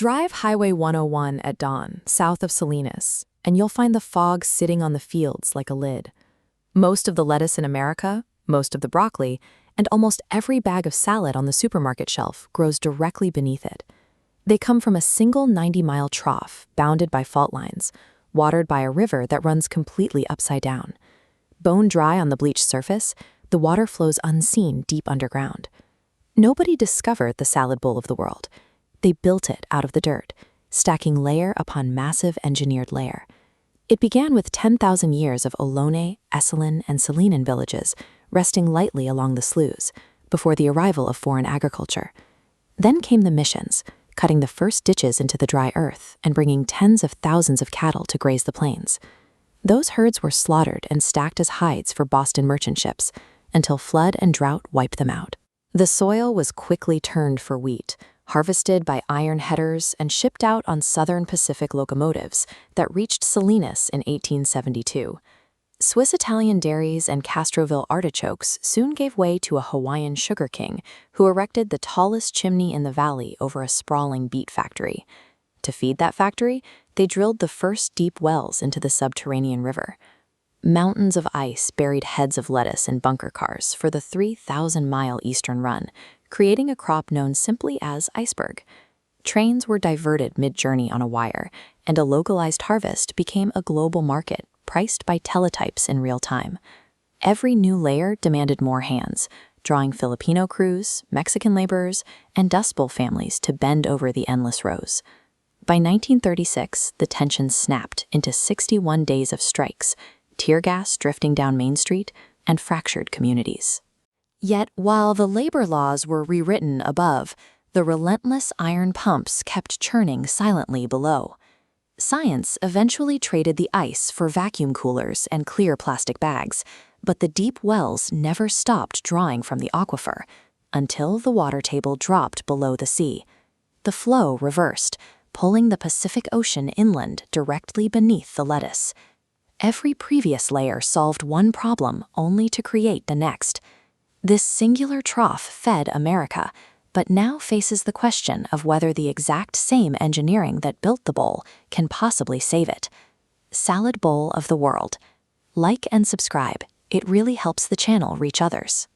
Drive Highway 101 at dawn, south of Salinas, and you'll find the fog sitting on the fields like a lid. Most of the lettuce in America, most of the broccoli, and almost every bag of salad on the supermarket shelf grows directly beneath it. They come from a single 90-mile trough bounded by fault lines, watered by a river that runs completely upside down. Bone dry on the bleached surface, the water flows unseen deep underground. Nobody discovered the salad bowl of the world. They built it out of the dirt, stacking layer upon massive engineered layer. It began with 10,000 years of Ohlone, Esselen and Salinan villages resting lightly along the sloughs before the arrival of foreign agriculture. Then came the missions, cutting the first ditches into the dry earth and bringing tens of thousands of cattle to graze the plains. Those herds were slaughtered and stacked as hides for Boston merchant ships until flood and drought wiped them out. The soil was quickly turned for wheat, harvested by iron headers and shipped out on Southern Pacific locomotives that reached Salinas in 1872. Swiss-Italian dairies and Castroville artichokes soon gave way to a Hawaiian sugar king who erected the tallest chimney in the valley over a sprawling beet factory. To feed that factory, they drilled the first deep wells into the subterranean river. Mountains of ice buried heads of lettuce in bunker cars for the 3,000-mile eastern run, creating a crop known simply as iceberg. Trains were diverted mid-journey on a wire, and a localized harvest became a global market, priced by teletypes in real time. Every new layer demanded more hands, drawing Filipino crews, Mexican laborers, and Dust Bowl families to bend over the endless rows. By 1936, the tension snapped into 61 days of strikes, tear gas drifting down Main Street, and fractured communities. Yet, while the labor laws were rewritten above, the relentless iron pumps kept churning silently below. Science eventually traded the ice for vacuum coolers and clear plastic bags, but the deep wells never stopped drawing from the aquifer until the water table dropped below the sea. The flow reversed, pulling the Pacific Ocean inland directly beneath the lettuce. Every previous layer solved one problem only to create the next. This singular trough fed America, but now faces the question of whether the exact same engineering that built the bowl can possibly save it. Salad Bowl of the World. Like and subscribe. It really helps the channel reach others.